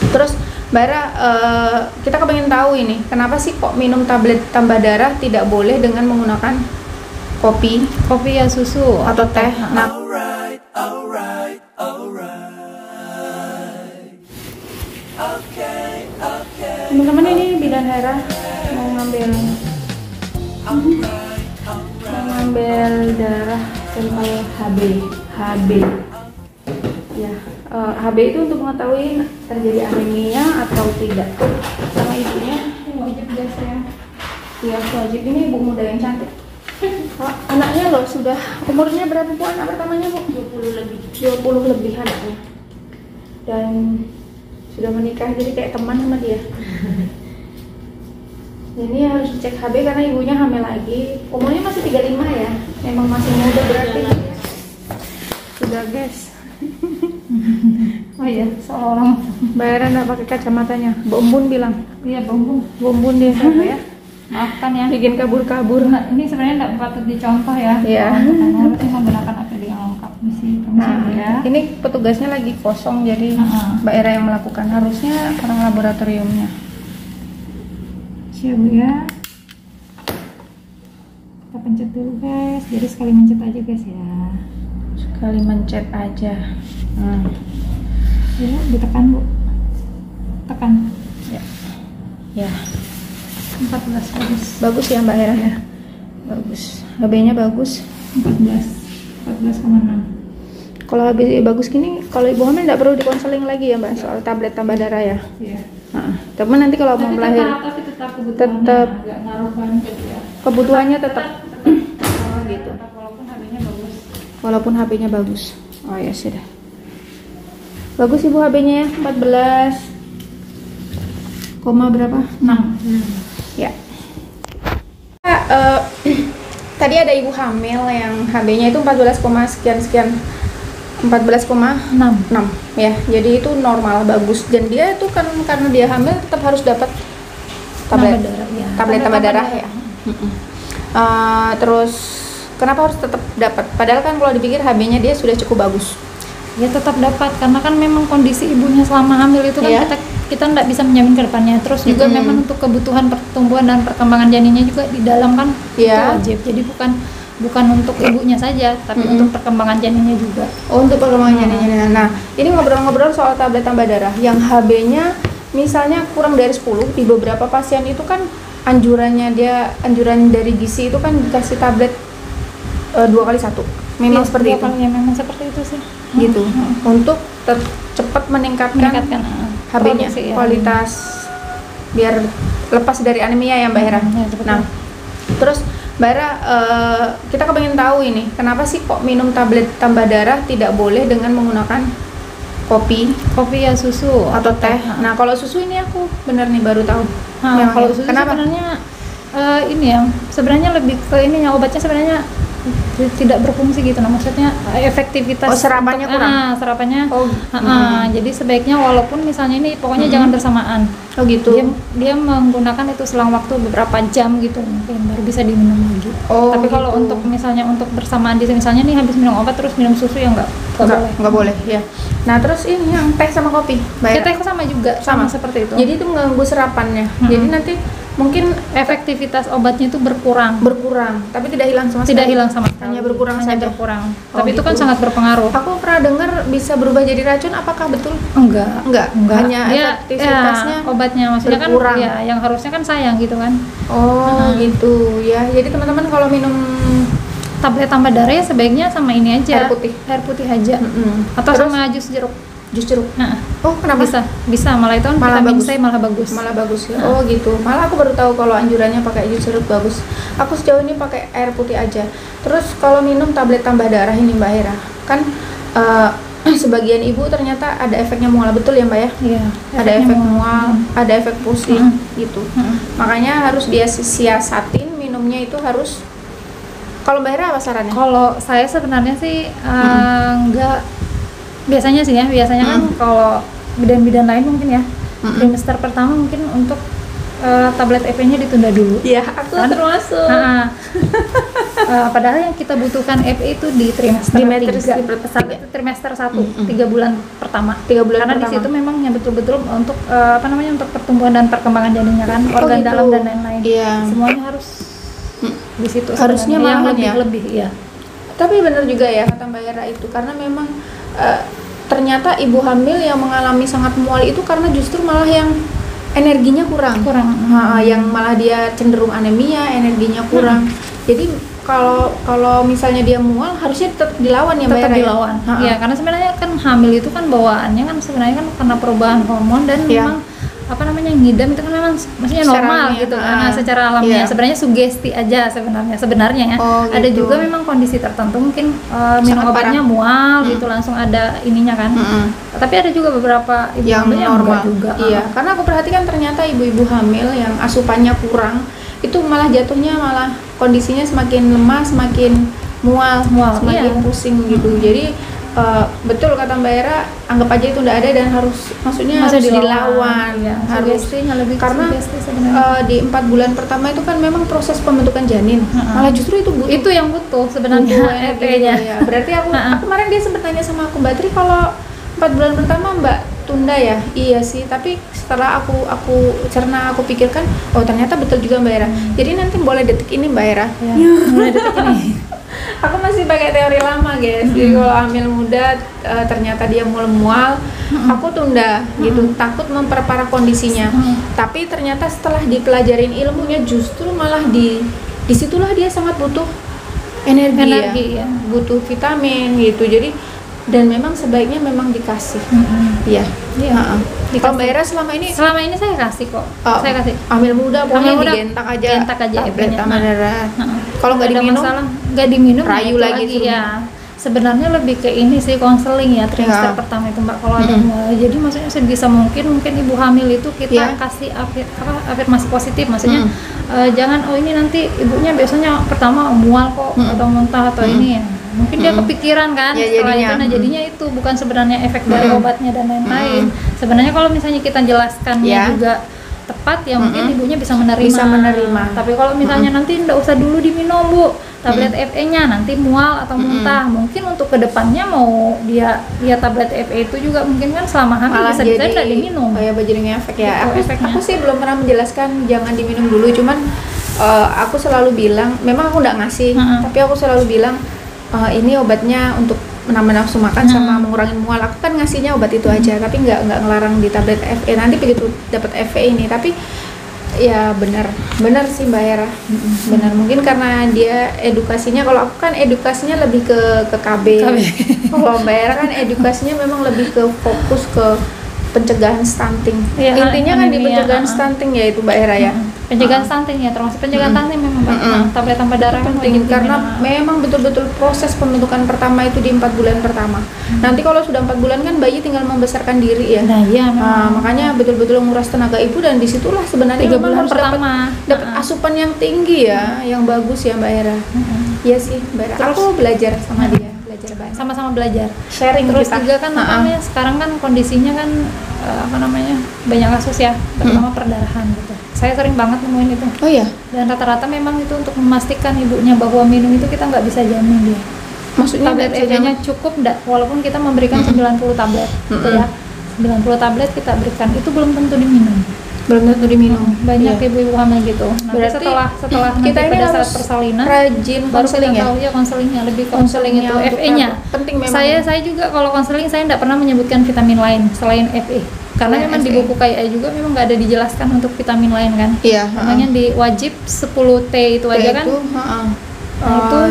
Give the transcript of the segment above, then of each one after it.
Terus Mbak Era, kita kepengen tahu ini, kenapa sih kok minum tablet tambah darah tidak boleh dengan menggunakan kopi ya susu atau teh? Nah, teman-teman, ini Bidan Hera mau ngambil darah sampel HB ya. HB itu untuk mengetahui terjadi anemia atau tidak. Sama ibunya ini wajib guys ya. Ya wajib, ini ibu muda yang cantik. Anaknya loh sudah umurnya berapa bu anak pertamanya bu? 20 lebih anaknya. Dan sudah menikah, jadi kayak teman sama dia. Ini harus dicek HB karena ibunya hamil lagi. Umurnya masih 35 ya. Memang masih muda berarti. Sudah guys. Oh iya, seolah-olah Mbak Era nggak pakai kacamatanya. Bombun bilang. Iya, bombun dia siapa ya? Maafkan ya, Bikin kabur-kabur. Nah, ini sebenarnya tidak patut dicontoh ya. Iya. Karena harusnya menggunakan APD yang lengkap. Ya. Ini petugasnya lagi kosong, jadi Mbak Era yang melakukan. Harusnya orang laboratoriumnya. Siap ya. Kita pencet dulu guys. Jadi sekali mencet aja guys ya. Sekali mencet aja. Ya, ditekan bu. Tekan. Ya. 14 bagus. Bagus ya Mbak Hera ya. Bagus. HB-nya bagus. 14,6. Kalau HB bagus gini, kalau ibu hamil nggak perlu dikonseling lagi ya Mbak soal tablet tambah darah ya. Iya. Teman nanti kalau mau melahir, tetap tetap ngaruh banget ya. kebutuhannya tetap. Gitu. Walaupun HB-nya bagus. Walaupun HB-nya bagus. Oh ya sudah. Bagus ibu HB-nya ya, 14, berapa? 6. Ya. Tadi ada ibu hamil yang HB-nya itu 14, sekian 14,6 ya. Jadi itu normal, bagus. Dan dia itu kan karena dia hamil tetap harus dapat tablet tambah darah ya. Terus kenapa harus tetap dapat? Padahal kan kalau dipikir HB-nya dia sudah cukup bagus. Ya tetap dapat karena kan memang kondisi ibunya selama hamil itu kan kita nggak bisa menjamin ke depannya. Terus juga memang untuk kebutuhan pertumbuhan dan perkembangan janinnya juga di dalam kan itu wajib. Jadi bukan untuk ibunya saja, tapi untuk perkembangan janinnya juga. Oh, untuk perkembangan janinnya. Nah, ini ngobrol-ngobrol soal tablet tambah darah yang HB-nya misalnya kurang dari 10, di beberapa pasien itu kan anjuran dari gizi itu kan dikasih tablet 2x1. Memang seperti itu. Ya, memang seperti itu sih. Gitu. Untuk cepat meningkatkan HB-nya, kualitas biar lepas dari anemia ya Mbak Hera. Nah, terus Mbak Hera, kita kepengen tahu ini, kenapa sih kok minum tablet tambah darah tidak boleh dengan menggunakan kopi ya, susu atau teh? Nah, kalau susu ini aku bener nih baru tahu. Kalau susu kenapa? Sebenarnya ini ya, sebenarnya lebih ke ininya, obatnya sebenarnya tidak berfungsi gitu. Nah, maksudnya efektivitas serapannya kurang. Serapannya jadi sebaiknya walaupun misalnya ini pokoknya jangan bersamaan. Oh gitu. Dia menggunakan itu selang waktu beberapa jam gitu mungkin baru bisa diminum lagi. Tapi kalau untuk misalnya untuk bersamaan misalnya nih habis minum obat terus minum susu ya nggak boleh ya. Nah, terus ini yang teh sama kopi, ya teh sama juga sama seperti itu. Jadi itu mengganggu serapannya. Jadi nanti mungkin efektivitas obatnya itu berkurang, tapi tidak hilang sama sekali. Hanya berkurang saja. Tapi itu kan sangat berpengaruh. Aku pernah dengar bisa berubah jadi racun, apakah betul? Enggak. Hanya efektivitasnya obatnya maksudnya berkurang. Kan ya yang harusnya kan sayang gitu kan. Gitu ya. Jadi teman-teman kalau minum tablet tambah darah ya sebaiknya sama ini aja, air putih aja. Atau terus, sama jus jeruk. Kenapa? Bisa malah itu kan vitamin C malah bagus ya. Oh gitu. Malah aku baru tahu kalau anjurannya pakai jus jeruk bagus. Aku sejauh ini pakai air putih aja. Terus kalau minum tablet tambah darah ini Mbak Hera, kan sebagian ibu ternyata ada efeknya mual, betul ya Mbak ya? Iya. Ada efek mual, ada efek pusing gitu. Makanya harus dia siasatin minumnya itu harus. Kalau Mbak Hera apa sarannya? Kalau saya sebenarnya sih enggak. Biasanya kan kalau bidan-bidan lain mungkin ya trimester pertama mungkin untuk tablet FE-nya ditunda dulu. Iya, aku Kan? termasuk. Padahal yang kita butuhkan FE itu di trimester trimester 1, 3 bulan pertama. 3 bulan Karena pertama. di situ memang yang betul-betul untuk untuk pertumbuhan dan perkembangan janinnya kan, organ gitu. dalam dan lain-lain. Iya. Semuanya harus di situ. Harusnya sebenarnya. malahan Yang ya. lebih ya. Tapi benar juga ya kata Mbak Era itu, karena memang ternyata ibu hamil yang mengalami sangat mual itu karena justru malah yang energinya kurang. Yang malah dia cenderung anemia, energinya kurang. Jadi kalau misalnya dia mual harusnya tetap dilawan ya Mbak Tetap Era. dilawan. Ya, karena sebenarnya kan hamil itu kan bawaannya kan sebenarnya kan karena perubahan hormon dan memang ngidam itu kan memang maksudnya normal Secara gitu karena secara alamiah. Sebenarnya sugesti aja sebenarnya ya. Ada gitu. juga memang kondisi tertentu mungkin minum obatnya mual gitu langsung ada ininya kan. Tapi ada juga beberapa ibu yang hamil normal yang juga. Iya, karena aku perhatikan ternyata ibu-ibu hamil yang asupannya kurang itu malah jatuhnya malah kondisinya semakin lemah, semakin mual semakin pusing gitu. Jadi betul kata Mbak Era, anggap aja itu udah ada dan harus dilawan. Ya, harus karena di 4 bulan pertama itu kan memang proses pembentukan janin. Malah justru itu butuh. Itu yang butuh sebenarnya FE-nya. Ya. Berarti aku kemarin dia sempat tanya sama aku, Mbak Tri, kalau 4 bulan pertama Mbak tunda ya? Iya sih, tapi setelah aku cerna, aku pikirkan, oh ternyata betul juga Mbak Era. Jadi nanti boleh detik ini Mbak Era. Ya, mulai detik ini. Aku masih pakai teori lama guys. Jadi kalau hamil muda ternyata dia mual, aku tunda gitu, takut memperparah kondisinya. Tapi ternyata setelah dipelajarin ilmunya justru malah disitulah dia sangat butuh energi ya. Butuh vitamin gitu. Jadi dan memang sebaiknya memang dikasih. Iya. Kalau Mbak Era selama ini saya kasih kok. Saya kasih. Hamil muda pokoknya digentak aja tablet tambah darah. Kalau nggak diminum, nggak diminum rayu lagi ya. Sebenarnya lebih ke ini sih konseling ya trimester pertama itu Mbak, kalau ada mual. Jadi maksudnya sebisa mungkin ibu hamil itu kita kasih afirmasi positif, maksudnya jangan ini nanti ibunya biasanya pertama mual kok atau muntah atau ini ya. Mungkin dia kepikiran kan setelah itu, jadinya itu bukan sebenarnya efek dari obatnya dan lain-lain. Sebenarnya kalau misalnya kita jelaskannya juga tepat ya mungkin ibunya bisa menerima. Tapi kalau misalnya nanti nggak usah dulu diminum Bu tablet FE-nya, nanti mual atau muntah, mungkin untuk kedepannya mau dia tablet FE itu juga mungkin kan selama hamil bisa nggak diminum. Oh ya, jadi ngefek ya. Gitu, Aku sih belum pernah menjelaskan jangan diminum dulu, cuman aku selalu bilang, memang aku nggak ngasih, tapi aku selalu bilang ini obatnya untuk menambah nafsu makan sama mengurangi mual. Aku kan ngasihnya obat itu aja, tapi nggak ngelarang di tablet FE. Nanti begitu dapat FE ini, tapi ya benar sih Mbak Era. Benar, mungkin karena dia edukasinya, kalau aku kan edukasinya lebih ke KB. Kalau Mbak Era kan edukasinya memang lebih ke fokus ke pencegahan stunting. Intinya kan di pencegahan stunting ya itu Mbak Era ya. Pencegahan stunting ya, termasuk pencegahan stunting memang tablet tambah darah kan penting karena memang betul-betul proses pembentukan pertama itu di 4 bulan pertama. Nanti kalau sudah 4 bulan kan bayi tinggal membesarkan diri ya. Makanya betul-betul menguras tenaga ibu, dan disitulah sebenarnya 3 bulan harus pertama dapat asupan yang tinggi ya, yang bagus ya Mbak Era. Iya sih Mbak Era. Aku belajar sama dia, sama-sama belajar. Sharing terus kita. juga kan sekarang kan kondisinya kan banyak kasus ya, terutama perdarahan gitu. Saya sering banget nemuin itu. Oh iya. Dan rata-rata memang itu untuk memastikan ibunya bahwa minum itu kita nggak bisa jamin dia. Maksudnya tablet FE-nya cukup enggak, walaupun kita memberikan 90 tablet gitu ya. 90 tablet kita berikan itu belum tentu diminum. Banyak ibu-ibu hamil gitu. Nanti berarti setelah kita nanti ini pada saat persalinan rajin baru konseling kita ya. tahu ya konselingnya, lebih konseling itu FE-nya. Penting memang. Saya juga kalau konseling saya enggak pernah menyebutkan vitamin lain selain FE. Karena memang di buku KIA juga memang nggak ada dijelaskan untuk vitamin lain kan. Iya. Namanya di wajib 10T itu aja kan.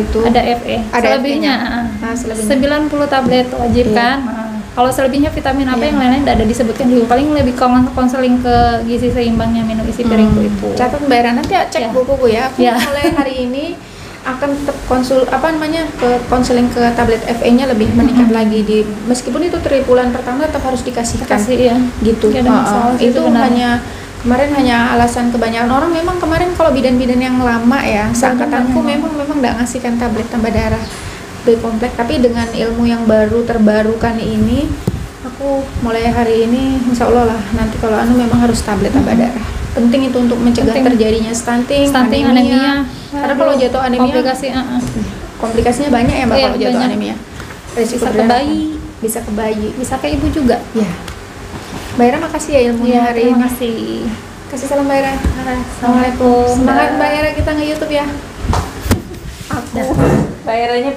Itu ada FE. Selebihnya 90 tablet wajib kan. Kalau selebihnya vitamin apa yang lain-lain tidak ada disebutkan juga. Paling lebih konseling ke gizi seimbangnya, minum isi piringku itu. Catat Mbak Era, nanti cek bukuku ya. Aku mulai hari ini akan tetap ke konseling ke tablet FE-nya lebih meningkat lagi meskipun itu tribulan pertama tetap harus dikasihkan. Gitu. Itu kemarin hanya alasan kebanyakan orang, memang kemarin kalau bidan-bidan yang lama ya, seangkatanku memang nggak ngasihkan tablet tambah darah lebih kompleks. Tapi dengan ilmu yang terbarukan ini, aku mulai hari ini insya Allah lah nanti kalau memang harus tablet tambah darah. penting itu untuk mencegah terjadinya stunting, anemia. Karena kalau jatuh anemia komplikasinya banyak ya Mbak, kalau jatuh anemia. Resiko bisa ke bayi, bisa ke ibu juga. Ya. Mbak Ira, makasih ya ilmunya hari ini. Makasih. Kasih salam Mbak Ira. Assalamualaikum. Semangat Mbak Ira, kita nge-YouTube ya. Aku Mbak Iranya